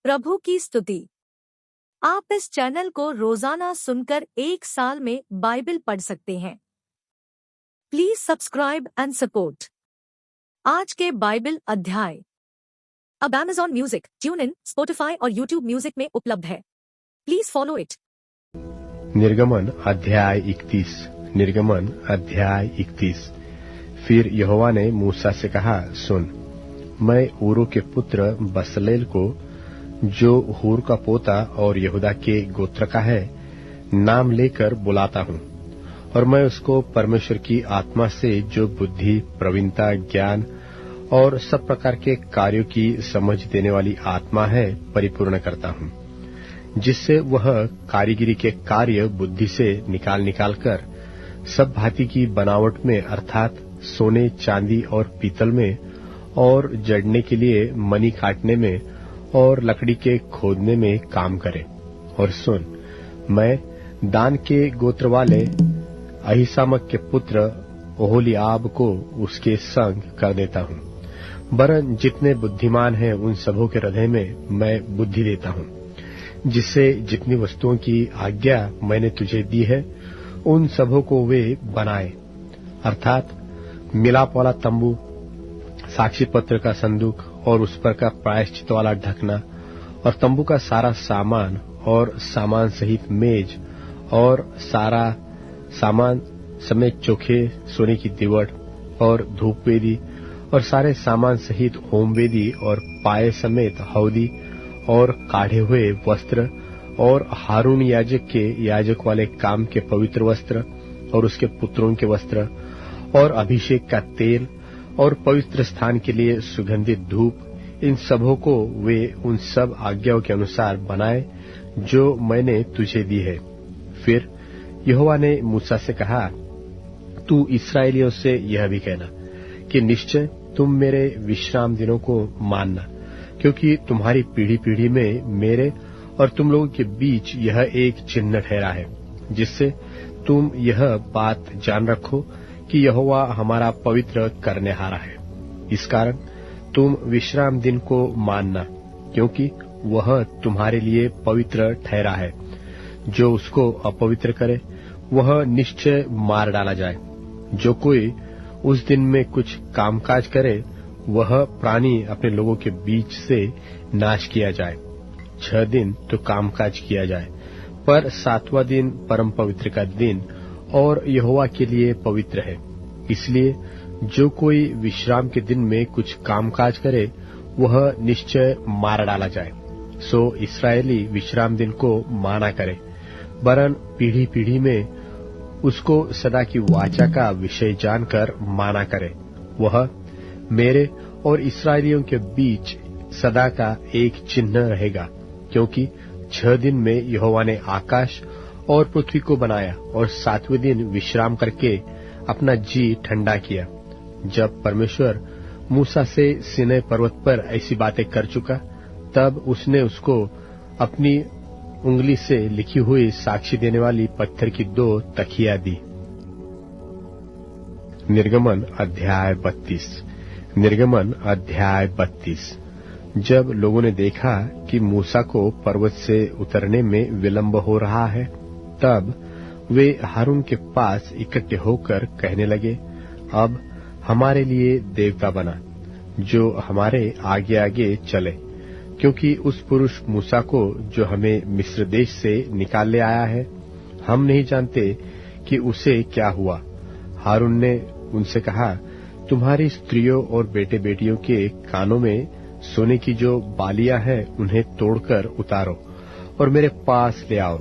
प्रभु की स्तुति। आप इस चैनल को रोजाना सुनकर 1 साल में बाइबल पढ़ सकते हैं। Please subscribe and support. आज के बाइबल अध्याय अब Amazon music, tune in, Spotify और यूट्यूब म्यूजिक में उपलब्ध है। Please follow it. निर्गमन अध्याय 31। निर्गमन अध्याय 31। फिर यहोवा ने मूसा से कहा, सुन, मैं ऊरो के पुत्र बसलेल को, जो हूर का पोता और यहूदा के गोत्र का है, नाम लेकर बुलाता हूँ, और मैं उसको परमेश्वर की आत्मा से जो बुद्धि, प्रवीणता, ज्ञान और सब प्रकार के कार्यों की समझ देने वाली आत्मा है, परिपूर्ण करता हूँ, जिससे वह कारीगिरी के कार्य बुद्धि से निकाल कर सब भांति की बनावट में, अर्थात सोने, चांदी और पीतल में, और जड़ने के लिए मणि काटने में और लकड़ी के खोदने में काम करे। और सुन, मैं दान के गोत्र वाले अहीसामक के पुत्र ओहोलीआब को उसके संग कर देता हूँ, वरन जितने बुद्धिमान हैं उन सबों के हृदय में मैं बुद्धि देता हूँ, जिससे जितनी वस्तुओं की आज्ञा मैंने तुझे दी है उन सबों को वे बनाए, अर्थात मिलाप वाला तंबू, साक्षी पत्र का संदूक और उस पर का प्रायश्चित वाला ढकना, और तंबू का सारा सामान और सामान सहित मेज और सारा सामान समेत चोखे सोने की दीवट और धूप वेदी और सारे सामान सहित होम वेदी और पाए समेत हौदी और काढ़े हुए वस्त्र और हारून याजक के याजक वाले काम के पवित्र वस्त्र और उसके पुत्रों के वस्त्र और अभिषेक का तेल और पवित्र स्थान के लिए सुगंधित धूप, इन सबों को वे उन सब आज्ञाओं के अनुसार बनाए जो मैंने तुझे दी है। फिर यहोवा ने मूसा से कहा, तू इस्राएलियों से यह भी कहना कि निश्चय तुम मेरे विश्राम दिनों को मानना, क्योंकि तुम्हारी पीढ़ी पीढ़ी में मेरे और तुम लोगों के बीच यह एक चिन्ह ठहरा है, जिससे तुम यह बात जान रखो कि यहोवा हमारा पवित्र करने हारा है। इस कारण तुम विश्राम दिन को मानना, क्योंकि वह तुम्हारे लिए पवित्र ठहरा है। जो उसको अपवित्र करे वह निश्चय मार डाला जाए। जो कोई उस दिन में कुछ कामकाज करे वह प्राणी अपने लोगों के बीच से नाश किया जाए। 6 दिन तो कामकाज किया जाए, पर 7वां दिन परम पवित्र का दिन और यहोवा के लिए पवित्र है। इसलिए जो कोई विश्राम के दिन में कुछ कामकाज करे वह निश्चय मार डाला जाए। सो इस्राएली विश्राम दिन को माना करे, वरन पीढ़ी पीढ़ी में उसको सदा की वाचा का विषय जानकर माना करे। वह मेरे और इस्राएलियों के बीच सदा का एक चिन्ह रहेगा, क्योंकि 6 दिन में यहोवा ने आकाश और पृथ्वी को बनाया और 7वें दिन विश्राम करके अपना जी ठंडा किया। जब परमेश्वर मूसा से सीनै पर्वत पर ऐसी बातें कर चुका, तब उसने उसको अपनी उंगली से लिखी हुई साक्षी देने वाली पत्थर की 2 तखियां दी। निर्गमन अध्याय 32। निर्गमन अध्याय 32। जब लोगों ने देखा कि मूसा को पर्वत से उतरने में विलंब हो रहा है, तब वे हारून के पास इकट्ठे होकर कहने लगे, अब हमारे लिए देवता बना, जो हमारे आगे आगे चले, क्योंकि उस पुरुष मूसा को जो हमें मिस्र देश से निकाल ले आया है, हम नहीं जानते कि उसे क्या हुआ। हारून ने उनसे कहा, तुम्हारी स्त्रियों और बेटे बेटियों के कानों में सोने की जो बालियां हैं उन्हें तोड़कर उतारो और मेरे पास ले आओ।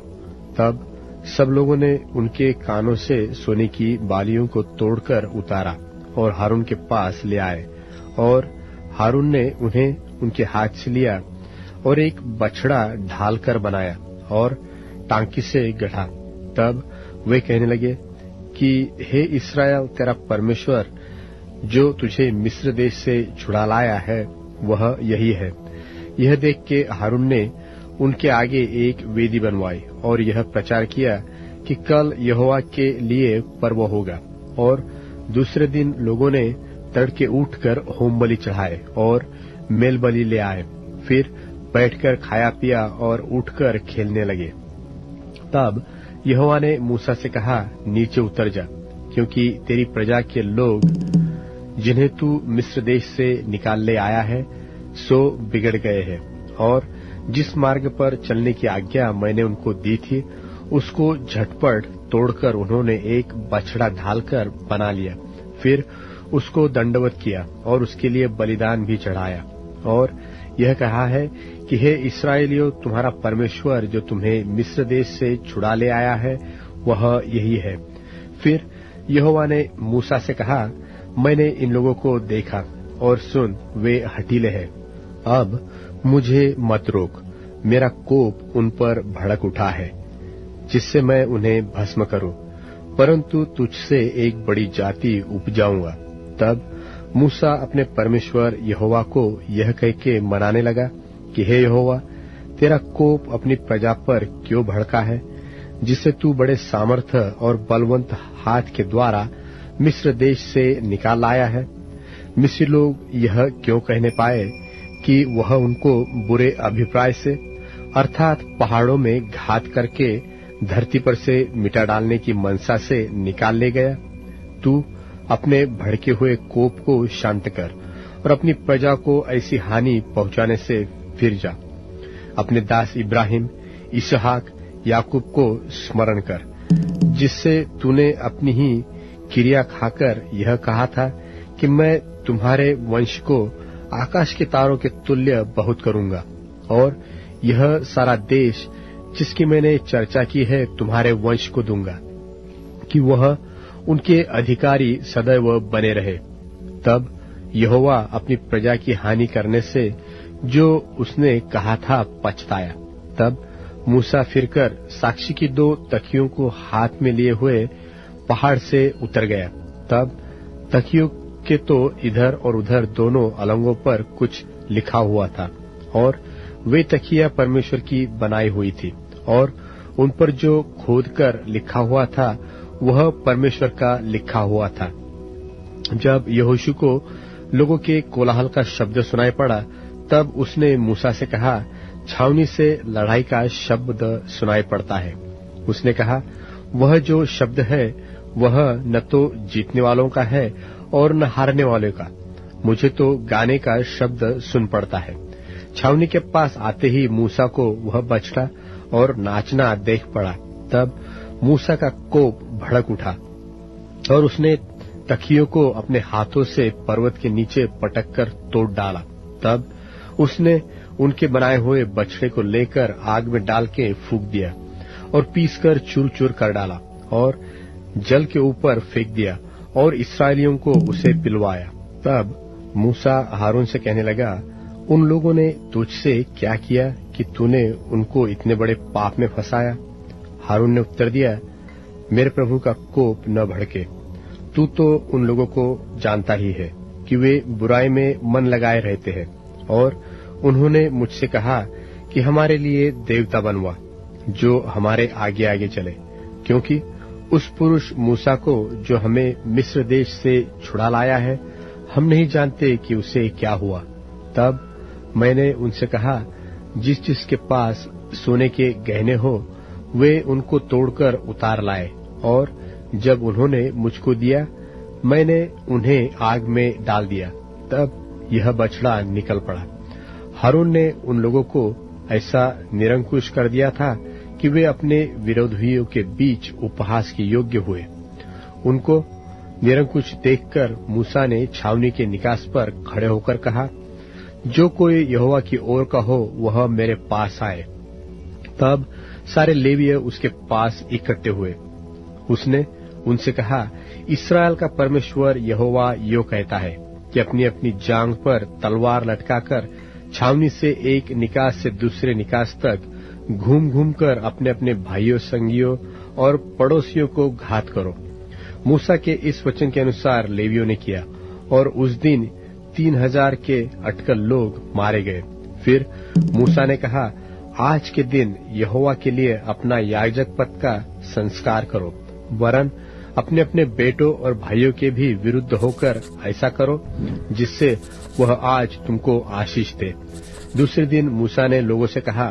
तब सब लोगों ने उनके कानों से सोने की बालियों को तोड़कर उतारा और हारून के पास ले आए, और हारून ने उन्हें उनके हाथ से लिया और एक बछड़ा ढालकर बनाया और टांकी से गढ़ा। तब वे कहने लगे कि हे इस्राएल, तेरा परमेश्वर जो तुझे मिस्र देश से छुड़ा लाया है वह यही है। यह देख के हारून ने उनके आगे एक वेदी बनवाई और यह प्रचार किया कि कल यहोवा के लिए पर्व होगा। और दूसरे दिन लोगों ने तड़के उठकर होम बलि चढ़ाए और मेल बलि ले आए। फिर बैठकर खाया पिया और उठकर खेलने लगे। तब यहोवा ने मूसा से कहा, नीचे उतर जा, क्योंकि तेरी प्रजा के लोग जिन्हें तू मिस्र देश से निकाल ले आया है सो बिगड़ गए हैं, और जिस मार्ग पर चलने की आज्ञा मैंने उनको दी थी उसको झटपट तोड़कर उन्होंने एक बछड़ा ढालकर बना लिया। फिर उसको दंडवत किया और उसके लिए बलिदान भी चढ़ाया, और यह कहा है कि हे इस्राएलियों, तुम्हारा परमेश्वर जो तुम्हें मिस्र देश से छुड़ा ले आया है वह यही है। फिर यहोवा ने मूसा से कहा, मैंने इन लोगों को देखा और सुन, वे हठीले हैं। अब मुझे मत रोक, मेरा कोप उन पर भड़क उठा है जिससे मैं उन्हें भस्म करूं, परंतु तुझसे एक बड़ी जाति उपजाऊंगा। तब मूसा अपने परमेश्वर यहोवा को यह कह के मनाने लगा कि हे यहोवा, तेरा कोप अपनी प्रजा पर क्यों भड़का है, जिसे तू बड़े सामर्थ और बलवंत हाथ के द्वारा मिस्र देश से निकाल लाया है। मिस्री लोग यह क्यों कहने पाए कि वह उनको बुरे अभिप्राय से अर्थात पहाड़ों में घात करके धरती पर से मिटा डालने की मनसा से निकाल ले गया। तू अपने भड़के हुए कोप को शांत कर और अपनी प्रजा को ऐसी हानि पहुंचाने से फिर जा। अपने दास इब्राहिम, इसहाक, याकूब को स्मरण कर, जिससे तूने अपनी ही क्रिया खाकर यह कहा था कि मैं तुम्हारे वंश को आकाश के तारों के तुल्य बहुत करूंगा, और यह सारा देश जिसकी मैंने चर्चा की है तुम्हारे वंश को दूंगा कि वह उनके अधिकारी सदैव बने रहे। तब यहोवा अपनी प्रजा की हानि करने से जो उसने कहा था पछताया। तब मूसा फिरकर साक्षी की 2 तकियों को हाथ में लिए हुए पहाड़ से उतर गया। तब तकियों के तो इधर और उधर दोनों अलंगों पर कुछ लिखा हुआ था, और वे तकिया परमेश्वर की बनाई हुई थी, और उन पर जो खोद कर लिखा हुआ था वह परमेश्वर का लिखा हुआ था। जब यहोशू को लोगों के कोलाहल का शब्द सुनाई पड़ा, तब उसने मूसा से कहा, छावनी से लड़ाई का शब्द सुनाई पड़ता है। उसने कहा, वह जो शब्द है वह न तो जीतने वालों का है और न हारने वालों का, मुझे तो गाने का शब्द सुन पड़ता है। छावनी के पास आते ही मूसा को वह बछड़ा और नाचना देख पड़ा। तब मूसा का कोप भड़क उठा और उसने तकियों को अपने हाथों से पर्वत के नीचे पटक कर तोड़ डाला। तब उसने उनके बनाए हुए बछड़े को लेकर आग में डाल के फूंक दिया और पीसकर चूर चूर कर डाला और जल के ऊपर फेंक दिया और इस्राएलियों को उसे पिलवाया। तब मूसा हारून से कहने लगा, उन लोगों ने तुझसे क्या किया कि तूने उनको इतने बड़े पाप में फंसाया? हारून ने उत्तर दिया, मेरे प्रभु का कोप न भड़के। तू तो उन लोगों को जानता ही है कि वे बुराई में मन लगाए रहते हैं, और उन्होंने मुझसे कहा कि हमारे लिए देवता बनवा जो हमारे आगे आगे चले, क्योंकि उस पुरुष मूसा को जो हमें मिस्र देश से छुड़ा लाया है हम नहीं जानते कि उसे क्या हुआ। तब मैंने उनसे कहा, जिस जिसके पास सोने के गहने हो वे उनको तोड़कर उतार लाए, और जब उन्होंने मुझको दिया मैंने उन्हें आग में डाल दिया। तब यह बछड़ा निकल पड़ा। हारून ने उन लोगों को ऐसा निरंकुश कर दिया था कि वे अपने विरोधियों के बीच उपहास के योग्य हुए। उनको निरंकुश देखकर मूसा ने छावनी के निकास पर खड़े होकर कहा, जो कोई यहोवा की ओर का हो वह मेरे पास आए। तब सारे लेवीय उसके पास इकट्ठे हुए। उसने उनसे कहा, इस्राएल का परमेश्वर यहोवा यो कहता है कि अपनी अपनी जांघ पर तलवार लटकाकर छावनी से एक निकास से दूसरे निकास तक घूम घूम कर अपने अपने भाइयों, संगियों और पड़ोसियों को घात करो। मूसा के इस वचन के अनुसार लेवियों ने किया, और उस दिन 3000 के अटकल लोग मारे गए। फिर मूसा ने कहा, आज के दिन यहोवा के लिए अपना याजक पद का संस्कार करो, वरन अपने अपने बेटों और भाइयों के भी विरुद्ध होकर ऐसा करो जिससे वह आज तुमको आशीष दे। दूसरे दिन मूसा ने लोगों से कहा,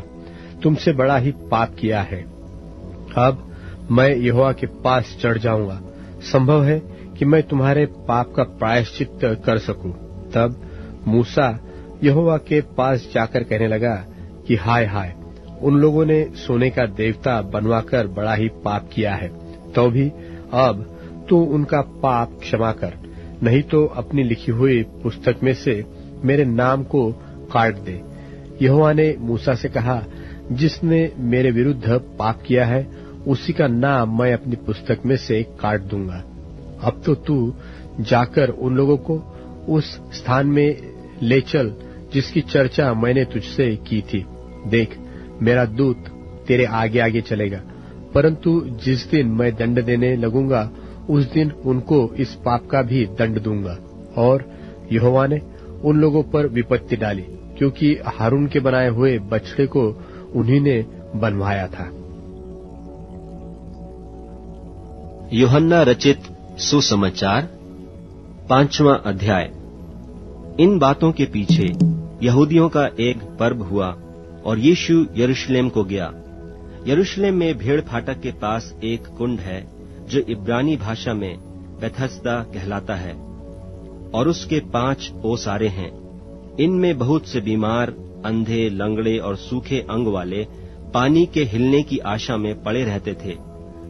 तुमसे बड़ा ही पाप किया है। अब मैं यहोवा के पास चढ़ जाऊंगा। संभव है कि मैं तुम्हारे पाप का प्रायश्चित कर सकूं। तब मूसा यहोवा के पास जाकर कहने लगा कि हाय हाय, उन लोगों ने सोने का देवता बनवाकर बड़ा ही पाप किया है। तो भी अब तू उनका पाप क्षमा कर, नहीं तो अपनी लिखी हुई पुस्तक में से मेरे नाम को काट दे। यहोवा ने मूसा से कहा, जिसने मेरे विरुद्ध पाप किया है उसी का नाम मैं अपनी पुस्तक में से काट दूंगा। अब तो तू जाकर उन लोगों को उस स्थान में ले चल जिसकी चर्चा मैंने तुझसे की थी। देख, मेरा दूत तेरे आगे आगे चलेगा, परंतु जिस दिन मैं दंड देने लगूंगा उस दिन उनको इस पाप का भी दंड दूंगा। और यहोवा ने उन लोगों पर विपत्ति डाली, क्योंकि हारून के बनाए हुए बछड़े को उन्हीं ने बनवाया था। यूहन्ना रचित सुसमाचार 5वां अध्याय। इन बातों के पीछे यहूदियों का एक पर्व हुआ और यीशु यरूशलेम को गया। यरूशलेम में भेड़ फाटक के पास एक कुंड है जो इब्रानी भाषा में बेथस्दा कहलाता है, और उसके 5 ओसारे हैं। इनमें बहुत से बीमार, अंधे, लंगड़े और सूखे अंग वाले पानी के हिलने की आशा में पड़े रहते थे,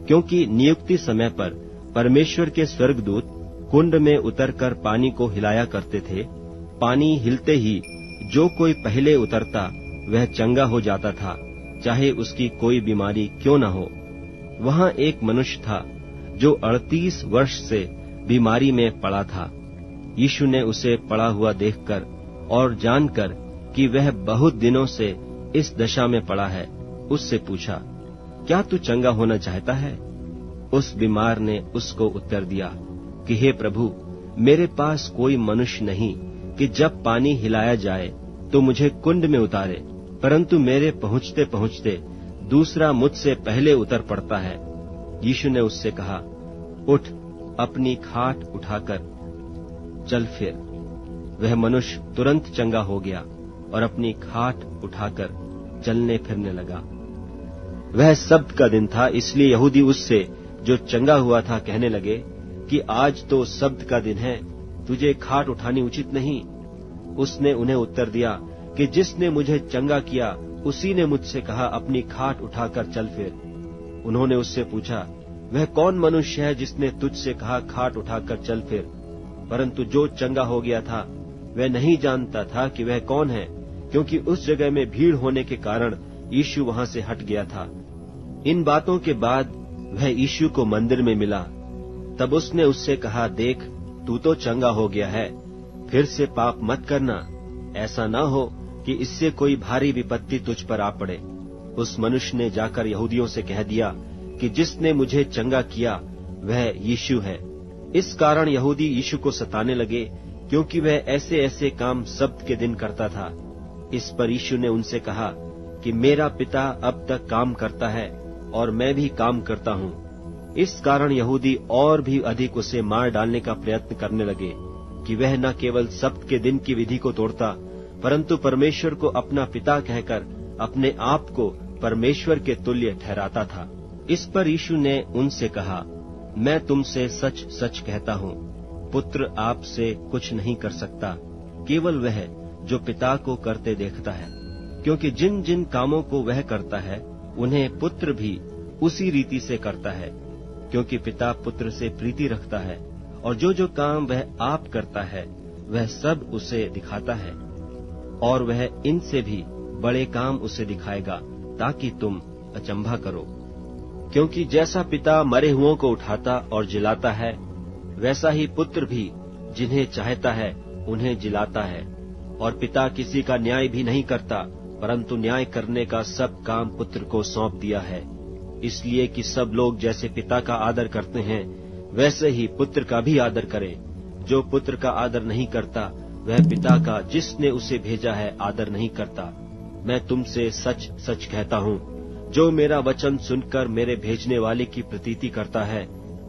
क्योंकि नियुक्ति समय पर परमेश्वर के स्वर्गदूत कुंड में उतरकर पानी को हिलाया करते थे। पानी हिलते ही जो कोई पहले उतरता वह चंगा हो जाता था, चाहे उसकी कोई बीमारी क्यों न हो। वहां एक मनुष्य था जो 38 वर्ष से बीमारी में पड़ा था। यीशु ने उसे पड़ा हुआ देखकर और जानकर कि वह बहुत दिनों से इस दशा में पड़ा है, उससे पूछा, क्या तू चंगा होना चाहता है? उस बीमार ने उसको उत्तर दिया कि हे प्रभु, मेरे पास कोई मनुष्य नहीं कि जब पानी हिलाया जाए तो मुझे कुंड में उतारे, परंतु मेरे पहुंचते पहुंचते दूसरा मुझसे पहले उतर पड़ता है। यीशु ने उससे कहा, उठ, अपनी खाट उठाकर चल फिर। वह मनुष्य तुरंत चंगा हो गया और अपनी खाट उठाकर चलने फिरने लगा। वह सब्त का दिन था, इसलिए यहूदी उससे जो चंगा हुआ था कहने लगे कि आज तो सब्त का दिन है, तुझे खाट उठानी उचित नहीं। उसने उन्हें उत्तर दिया कि जिसने मुझे चंगा किया उसी ने मुझसे कहा, अपनी खाट उठाकर चल फिर। उन्होंने उससे पूछा, वह कौन मनुष्य है जिसने तुझसे कहा, खाट उठाकर चल फिर? परंतु जो चंगा हो गया था वह नहीं जानता था कि वह कौन है, क्योंकि उस जगह में भीड़ होने के कारण यीशु वहां से हट गया था। इन बातों के बाद वह यीशु को मंदिर में मिला। तब उसने उससे कहा, देख, तू तो चंगा हो गया है, फिर से पाप मत करना, ऐसा न हो कि इससे कोई भारी विपत्ति तुझ पर आ पड़े। उस मनुष्य ने जाकर यहूदियों से कह दिया कि जिसने मुझे चंगा किया वह यीशु है। इस कारण यहूदी यीशु को सताने लगे, क्योंकि वह ऐसे ऐसे काम सब्त के दिन करता था। इस पर यीशु ने उनसे कहा कि मेरा पिता अब तक काम करता है और मैं भी काम करता हूँ। इस कारण यहूदी और भी अधिक उसे मार डालने का प्रयत्न करने लगे कि वह न केवल सब्त के दिन की विधि को तोड़ता, परंतु परमेश्वर को अपना पिता कहकर अपने आप को परमेश्वर के तुल्य ठहराता था। इस पर यीशु ने उनसे कहा, मैं तुमसे सच सच कहता हूँ, पुत्र आपसे कुछ नहीं कर सकता, केवल वह जो पिता को करते देखता है, क्योंकि जिन जिन कामों को वह करता है उन्हें पुत्र भी उसी रीति से करता है, क्योंकि पिता पुत्र से प्रीति रखता है। और जो जो काम वह आप करता है वह सब उसे दिखाता है, और वह इनसे भी बड़े काम उसे दिखाएगा, ताकि तुम अचंभा करो। क्योंकि जैसा पिता मरे हुओं को उठाता और जिलाता है, वैसा ही पुत्र भी जिन्हें चाहता है उन्हें जिलाता है। और पिता किसी का न्याय भी नहीं करता, परंतु न्याय करने का सब काम पुत्र को सौंप दिया है, इसलिए कि सब लोग जैसे पिता का आदर करते हैं वैसे ही पुत्र का भी आदर करें। जो पुत्र का आदर नहीं करता वह पिता का जिसने उसे भेजा है आदर नहीं करता। मैं तुमसे सच सच कहता हूँ, जो मेरा वचन सुनकर मेरे भेजने वाले की प्रतीति करता है,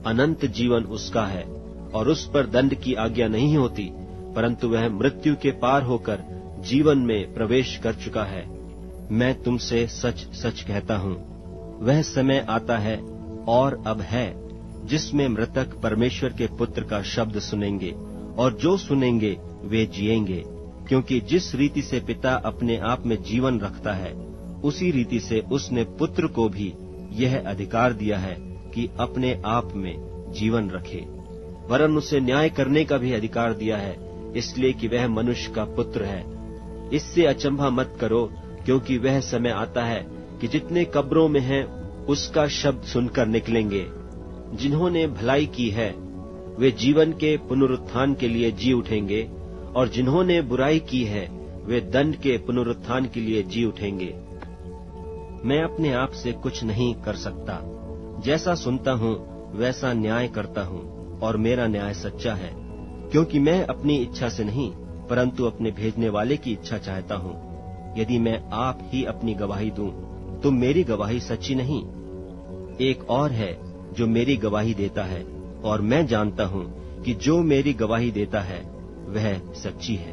अनंत जीवन उसका है, और उस पर दंड की आज्ञा नहीं होती, परंतु वह मृत्यु के पार होकर जीवन में प्रवेश कर चुका है। मैं तुमसे सच सच कहता हूँ, वह समय आता है और अब है जिसमें मृतक परमेश्वर के पुत्र का शब्द सुनेंगे, और जो सुनेंगे वे जिएंगे, क्योंकि जिस रीति से पिता अपने आप में जीवन रखता है, उसी रीति से उसने पुत्र को भी यह अधिकार दिया है कि अपने आप में जीवन रखे। वरन उसे न्याय करने का भी अधिकार दिया है, इसलिए कि वह मनुष्य का पुत्र है। इससे अचंभा मत करो, क्योंकि वह समय आता है कि जितने कब्रों में हैं उसका शब्द सुनकर निकलेंगे। जिन्होंने भलाई की है वे जीवन के पुनरुत्थान के लिए जी उठेंगे, और जिन्होंने बुराई की है वे दंड के पुनरुत्थान के लिए जी उठेंगे। मैं अपने आप से कुछ नहीं कर सकता, जैसा सुनता हूँ वैसा न्याय करता हूँ, और मेरा न्याय सच्चा है, क्योंकि मैं अपनी इच्छा से नहीं परंतु अपने भेजने वाले की इच्छा चाहता हूँ। यदि मैं आप ही अपनी गवाही दूं तो मेरी गवाही सच्ची नहीं। एक और है जो मेरी गवाही देता है, और मैं जानता हूँ कि जो मेरी गवाही देता है वह सच्ची है।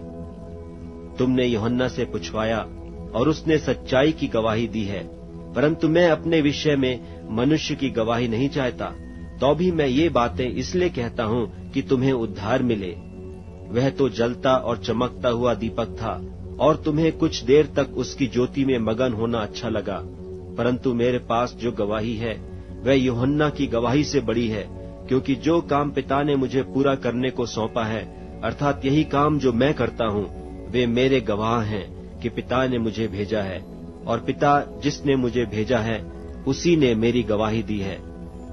तुमने यूहन्ना से पूछवाया और उसने सच्चाई की गवाही दी है, परंतु मैं अपने विषय में मनुष्य की गवाही नहीं चाहता। तो भी मैं ये बातें इसलिए कहता हूँ कि तुम्हें उद्धार मिले। वह तो जलता और चमकता हुआ दीपक था, और तुम्हें कुछ देर तक उसकी ज्योति में मगन होना अच्छा लगा, परंतु मेरे पास जो गवाही है वह यूहन्ना की गवाही से बड़ी है, क्योंकि जो काम पिता ने मुझे पूरा करने को सौंपा है, अर्थात यही काम जो मैं करता हूँ, वे मेरे गवाह हैं कि पिता ने मुझे भेजा है, और पिता जिसने मुझे भेजा है उसी ने मेरी गवाही दी है।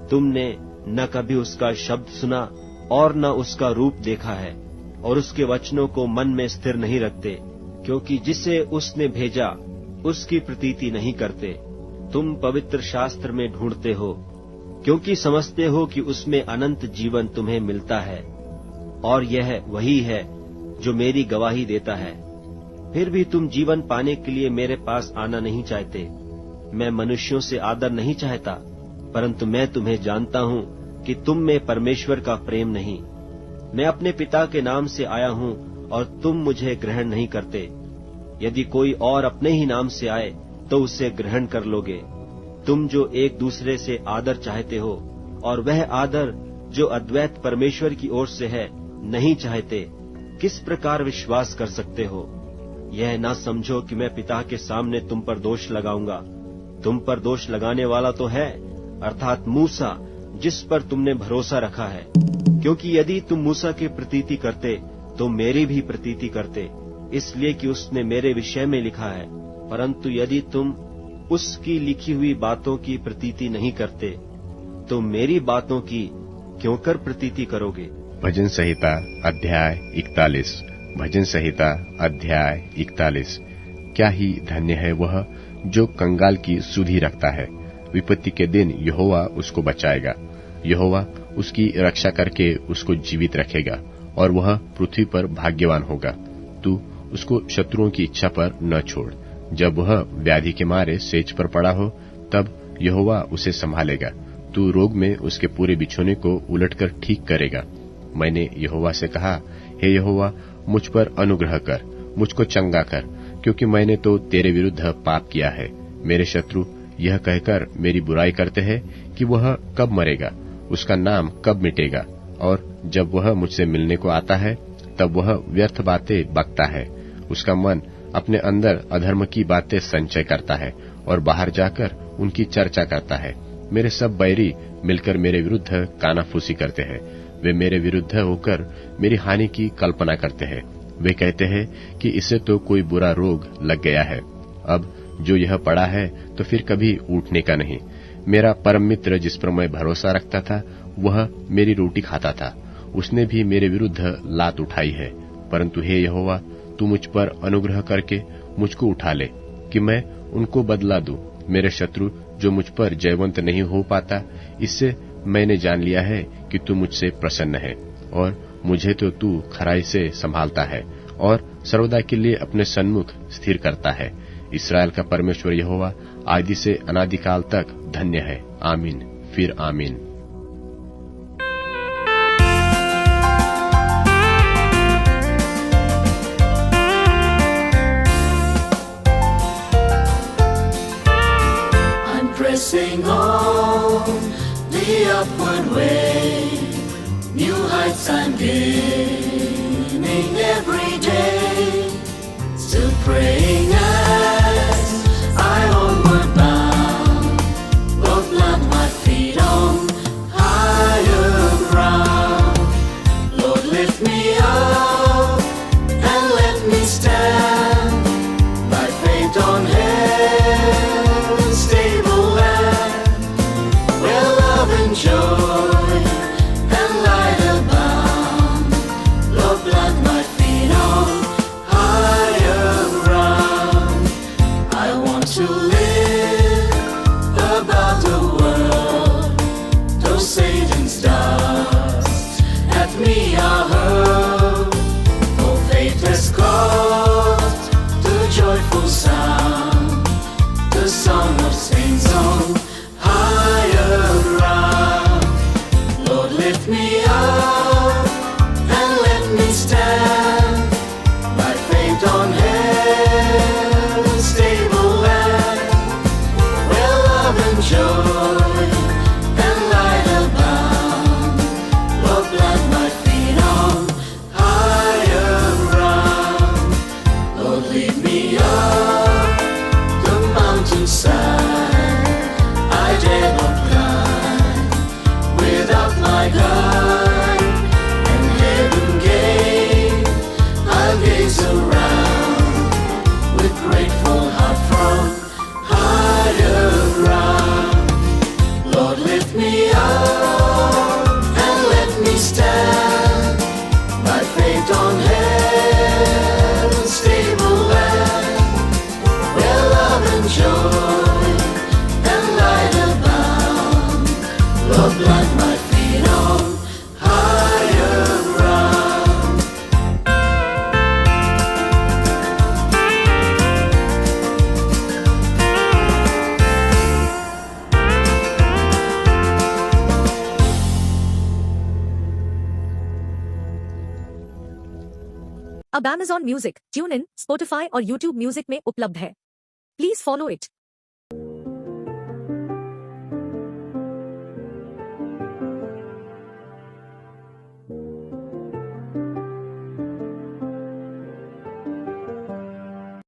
तुमने न कभी उसका शब्द सुना और न उसका रूप देखा है, और उसके वचनों को मन में स्थिर नहीं रखते, क्योंकि जिसे उसने भेजा उसकी प्रतीति नहीं करते। तुम पवित्र शास्त्र में ढूंढते हो, क्योंकि समझते हो कि उसमें अनंत जीवन तुम्हें मिलता है, और यह वही है जो मेरी गवाही देता है। फिर भी तुम जीवन पाने के लिए मेरे पास आना नहीं चाहते। मैं मनुष्यों से आदर नहीं चाहता, परंतु मैं तुम्हें जानता हूँ कि तुम में परमेश्वर का प्रेम नहीं। मैं अपने पिता के नाम से आया हूँ और तुम मुझे ग्रहण नहीं करते। यदि कोई और अपने ही नाम से आए तो उसे ग्रहण कर लोगे। तुम जो एक दूसरे से आदर चाहते हो, और वह आदर जो अद्वैत परमेश्वर की ओर से है, नहीं चाहते, किस प्रकार विश्वास कर सकते हो? यह ना समझो कि मैं पिता के सामने तुम पर दोष लगाऊंगा। तुम पर दोष लगाने वाला तो है, अर्थात मूसा, जिस पर तुमने भरोसा रखा है। क्योंकि यदि तुम मूसा की प्रतीति करते तो मेरी भी प्रतीति करते, इसलिए कि उसने मेरे विषय में लिखा है। परंतु यदि तुम उसकी लिखी हुई बातों की प्रतीति नहीं करते, तो मेरी बातों की क्यों कर प्रतीति करोगे? भजन संहिता अध्याय 41। भजन संहिता अध्याय 41। क्या ही धन्य है वह जो कंगाल की सुधि रखता है। विपत्ति के दिन यहोवा उसको बचाएगा। यहोवा उसकी रक्षा करके उसको जीवित रखेगा, और वह पृथ्वी पर भाग्यवान होगा। तू उसको शत्रुओं की इच्छा पर न छोड़। जब वह व्याधि के मारे सेज पर पड़ा हो, तब यहोवा उसे संभालेगा। तू रोग में उसके पूरे बिछोने को उलटकर ठीक करेगा। मैंने यहोवा से कहा, हे यहोवा, मुझ पर अनुग्रह कर, मुझको चंगा कर, क्योंकि मैंने तो तेरे विरुद्ध पाप किया है। मेरे शत्रु यह कहकर मेरी बुराई करते हैं कि वह कब मरेगा, उसका नाम कब मिटेगा। और जब वह मुझसे मिलने को आता है, तब वह व्यर्थ बातें बकता है। उसका मन अपने अंदर अधर्म की बातें संचय करता है, और बाहर जाकर उनकी चर्चा करता है। मेरे सब बैरी मिलकर मेरे विरुद्ध कानाफूसी करते हैं। वे मेरे विरुद्ध होकर मेरी हानि की कल्पना करते हैं। वे कहते हैं कि इसे तो कोई बुरा रोग लग गया है। अब जो यह पड़ा है तो फिर कभी उठने का नहीं। मेरा परम मित्र जिस पर मैं भरोसा रखता था, वह मेरी रोटी खाता था। उसने भी मेरे विरुद्ध लात उठाई है। परंतु हे यहोवा, तू मुझ पर अनुग्रह करके मुझको उठा ले, कि मैं उनको बदला दूं। मेरे शत्रु जो मुझ पर जयवंत नहीं हो पाता, इससे मैंने जान लिया है कि तू मुझसे प्रसन्न है, और मुझे तो तू खराई से संभालता है, और सर्वदा के लिए अपने सन्मुख स्थिर करता है। इस्राएल का परमेश्वर यहोवा आदि से अनादिकाल तक धन्य है। आमीन, फिर आमीन। Pressing on the upward way, new heights I'm gaining every day. Still praying as I onward bound. Lord, plant my feet on higher ground. Lord, lift me up and let me stand by faith on heaven's stable land, where love and joy and light abound. Lord, plant my feet on higher ground. I want to live above the world, though Satan's darts at me are hurled. For faith has caused the joyful sound, the song of saints on higher ground. Lord, lift me up and let me stand by faith on heaven's stable land, where love and joy and light abound. Lord, plant my feet on higher ground. Lord, lead me up the mountainside I dare not climb without my guide, and heaven gate I'll gaze around with grateful heart from higher ground. Lord, lift me up and let me stand by faith on heaven's stable land, where love and joy and light abound. Lord, plant my feet on higher ground. अब Amazon music, tune in, Spotify और YouTube music में उपलब्ध है। Please follow it.